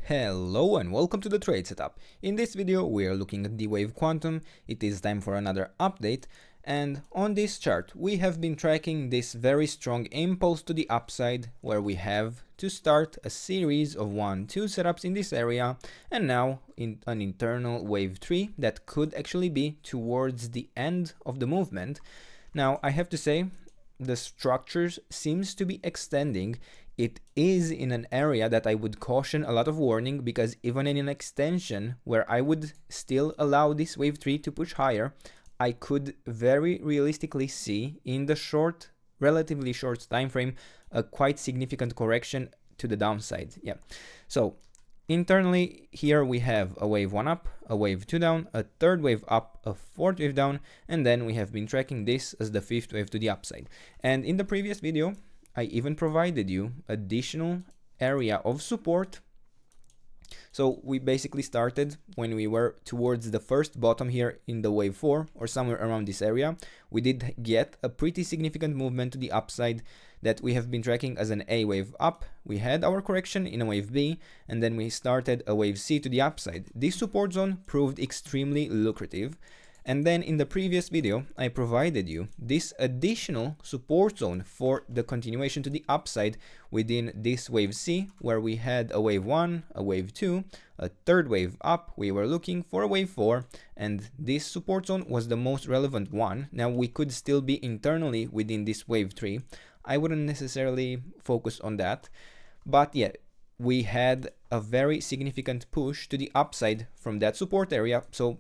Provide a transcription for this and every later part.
Hello and welcome to the trade setup. In this video we are looking at the wave quantum. It is time for another update, and on this chart we have been tracking this very strong impulse to the upside where we have to start a series of 1-2 setups in this area, and now in an internal wave 3 that could actually be towards the end of the movement. Now I have to say the structures seems to be extending. It is in an area that I would caution a lot of warning, because even in an extension where I would still allow this wave 3 to push higher, I could very realistically see in the relatively short time frame, a quite significant correction to the downside. Yeah. So internally here we have a wave 1 up, a wave 2 down, a third wave up, a fourth wave down, and then we have been tracking this as the fifth wave to the upside. And in the previous video I even provided you additional area of support. So we basically started when we were towards the first bottom here in the wave 4 or somewhere around this area. We did get a pretty significant movement to the upside that we have been tracking as an A wave up. We had our correction in a wave B, and then we started a wave C to the upside. This support zone proved extremely lucrative. And then in the previous video, I provided you this additional support zone for the continuation to the upside within this wave C, where we had a wave 1, a wave 2, a third wave up. We were looking for a wave 4, and this support zone was the most relevant one. Now we could still be internally within this wave 3. I wouldn't necessarily focus on that, but yeah, we had a very significant push to the upside from that support area. So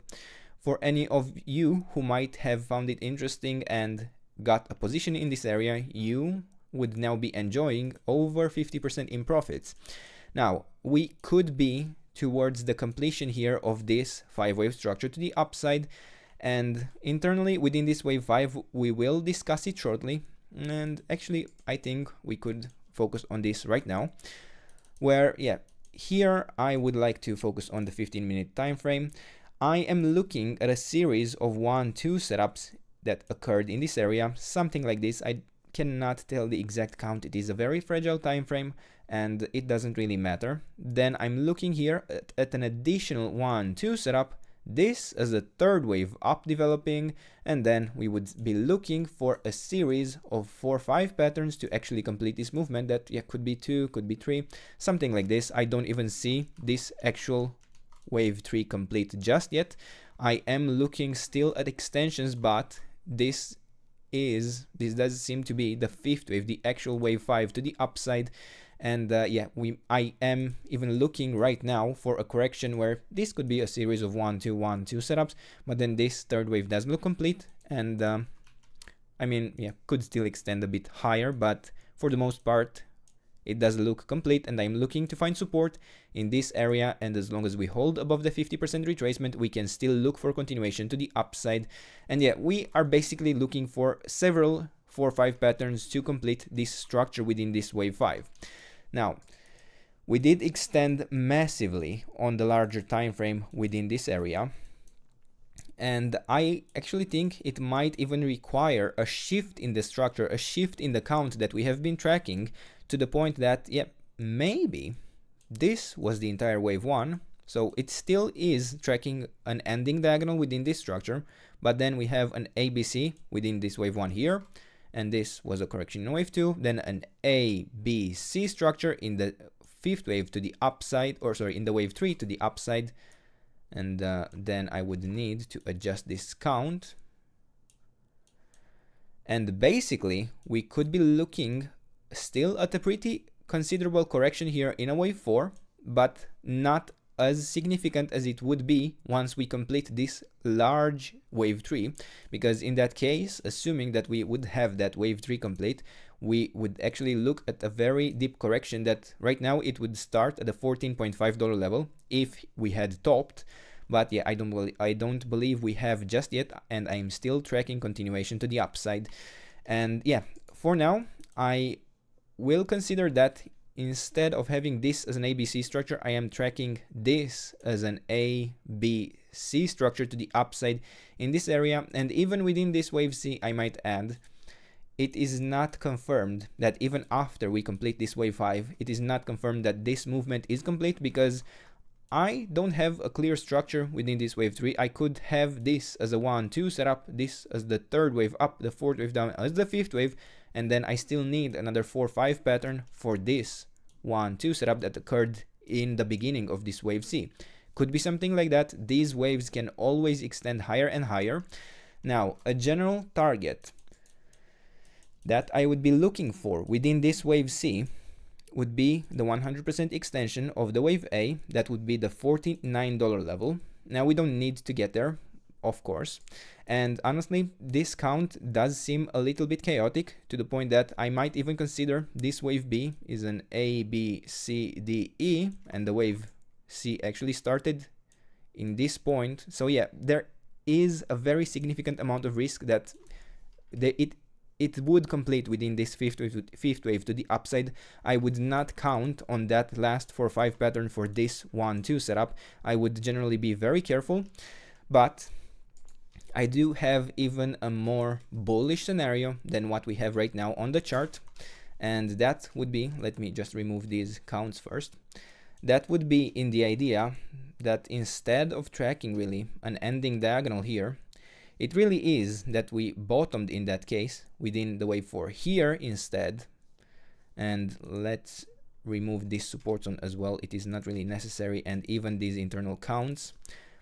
for any of you who might have found it interesting and got a position in this area, you would now be enjoying over 50% in profits. Now, we could be towards the completion here of this 5-wave structure to the upside, and internally within this wave 5, we will discuss it shortly. And actually, I think we could focus on this right now, where, yeah, here I would like to focus on the 15-minute time frame. I am looking at a series of 1-2 setups that occurred in this area, something like this. I cannot tell the exact count. It is a very fragile time frame and it doesn't really matter. Then I'm looking here at an additional 1-2 setup, this as a third wave up developing, and then we would be looking for a series of 4-5 patterns to actually complete this movement. That, yeah, could be 2, could be 3, something like this. I don't even see this actual wave 3 complete just yet. I am looking still at extensions, but this does seem to be the fifth wave, the actual wave 5 to the upside. And yeah, I am even looking right now for a correction where this could be a series of 1-2 setups, but then this third wave does look complete, and I mean, yeah, could still extend a bit higher, but for the most part it does look complete, and I'm looking to find support in this area. And as long as we hold above the 50% retracement, we can still look for continuation to the upside. And yeah, we are basically looking for several 4-5 patterns to complete this structure within this wave 5. Now, we did extend massively on the larger time frame within this area, and I actually think it might even require a shift in the structure, a shift in the count that we have been tracking, to the point that, yeah, maybe this was the entire wave 1. So it still is tracking an ending diagonal within this structure, but then we have an ABC within this wave 1 here, and this was a correction in wave 2, then an ABC structure in the fifth wave to the upside, or sorry, in the wave 3 to the upside. And then I would need to adjust this count, and basically we could be looking still at a pretty considerable correction here in a wave 4, but not as significant as it would be once we complete this large wave 3, because in that case, assuming that we would have that wave 3 complete, we would actually look at a very deep correction that right now it would start at a $14.5 level if we had topped. But yeah, I don't believe we have just yet, and I'm still tracking continuation to the upside. And yeah, for now I will consider that instead of having this as an ABC structure, I am tracking this as an ABC structure to the upside in this area. And even within this wave C, I might add, it is not confirmed that even after we complete this wave 5, it is not confirmed that this movement is complete, because I don't have a clear structure within this wave 3. I could have this as a 1-2 setup, this as the third wave up, the fourth wave down as the fifth wave, and then I still need another 4-5 pattern for this 1-2 setup that occurred in the beginning of this wave C. Could be something like that. These waves can always extend higher and higher. Now, a general target that I would be looking for within this wave C would be the 100% extension of the wave A. That would be the $49 level. Now, we don't need to get there, of course, and honestly this count does seem a little bit chaotic, to the point that I might even consider this wave B is an A, B, C, D, E, and the wave C actually started in this point. So yeah, there is a very significant amount of risk that it would complete within this fifth wave to the upside. I would not count on that last 4-5 pattern for this 1-2 setup. I would generally be very careful, but I do have even a more bullish scenario than what we have right now on the chart, and that would be, let me just remove these counts first. That would be in the idea that instead of tracking really an ending diagonal here, it really is that we bottomed in that case within the wave 4 here instead. And let's remove this support zone as well. It is not really necessary, and even these internal counts.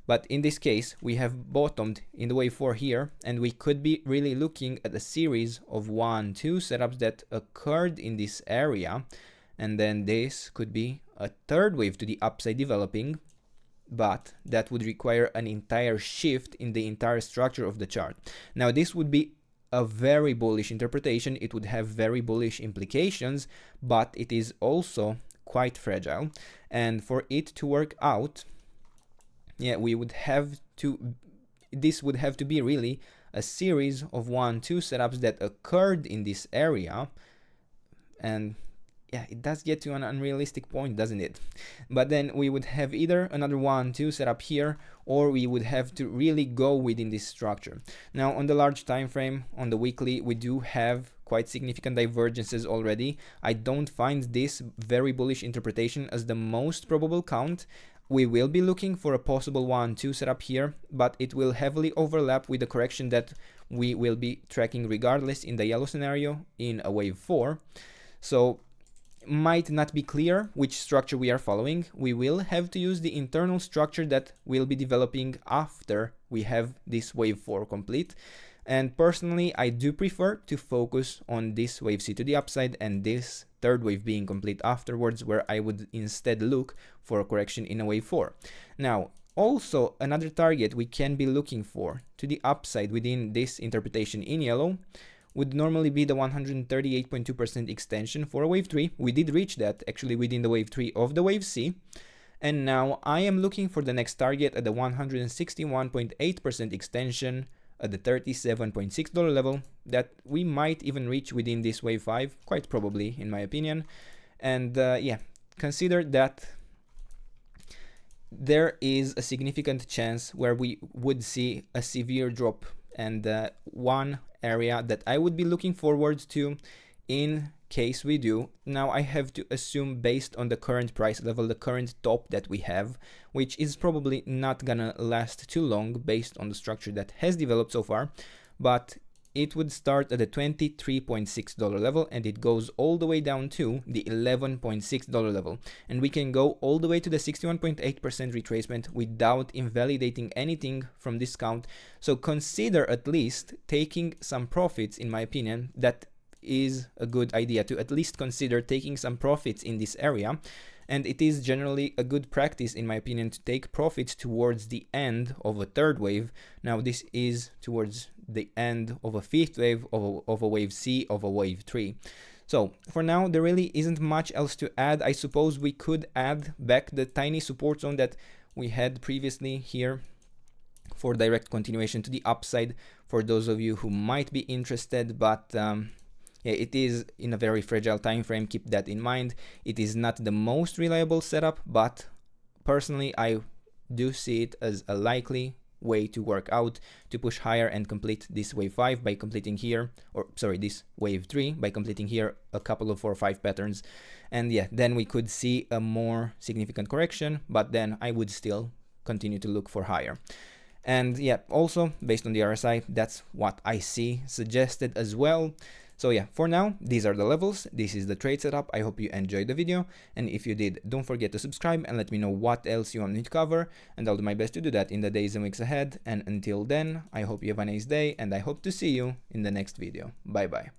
But in this case, we have bottomed in the wave 4 here, and we could be really looking at a series of 1-2 setups that occurred in this area. And then this could be a third wave to the upside developing, but that would require an entire shift in the entire structure of the chart. Now, this would be a very bullish interpretation. It would have very bullish implications, but it is also quite fragile. And for it to work out, yeah, this would have to be really a series of 1-2 setups that occurred in this area. And yeah, it does get to an unrealistic point, doesn't it? But then we would have either another 1-2 setup here, or we would have to really go within this structure. Now, on the large time frame, on the weekly, we do have quite significant divergences already. I don't find this very bullish interpretation as the most probable count. We will be looking for a possible 1-2 setup here, but it will heavily overlap with the correction that we will be tracking regardless in the yellow scenario in a wave 4. So might not be clear which structure we are following. We will have to use the internal structure that we'll be developing after we have this wave 4 complete. And personally, I do prefer to focus on this wave C to the upside and this third wave being complete afterwards, where I would instead look for a correction in a wave 4. Now, also another target we can be looking for to the upside within this interpretation in yellow would normally be the 138.2% extension for a wave 3. We did reach that actually within the wave 3 of the wave C. And now I am looking for the next target at the 161.8% extension at the $37.6 level that we might even reach within this wave 5, quite probably in my opinion. And yeah, consider that there is a significant chance where we would see a severe drop, and one area that I would be looking forward to in case we do. Now, I have to assume, based on the current price level, the current top that we have, which is probably not gonna last too long based on the structure that has developed so far, but it would start at the $23.6 level and it goes all the way down to the $11.6 level, and we can go all the way to the 61.8% retracement without invalidating anything from this count. So consider at least taking some profits. In my opinion, that is a good idea to at least consider taking some profits in this area. And it is generally a good practice, in my opinion, to take profits towards the end of a third wave. Now, this is towards the end of a fifth wave, of a wave C, of a wave 3. So for now, there really isn't much else to add. I suppose we could add back the tiny support zone that we had previously here for direct continuation to the upside for those of you who might be interested, but yeah, it is in a very fragile time frame. Keep that in mind. It is not the most reliable setup, but personally I do see it as a likely way to work out to push higher and complete this wave 5 by completing here, or sorry, this wave 3 by completing here a couple of 4 or 5 patterns. And yeah, then we could see a more significant correction, but then I would still continue to look for higher. And yeah, also based on the RSI, that's what I see suggested as well. So yeah, for now, these are the levels. This is the trade setup. I hope you enjoyed the video. And if you did, don't forget to subscribe and let me know what else you want me to cover. And I'll do my best to do that in the days and weeks ahead. And until then, I hope you have a nice day and I hope to see you in the next video. Bye bye.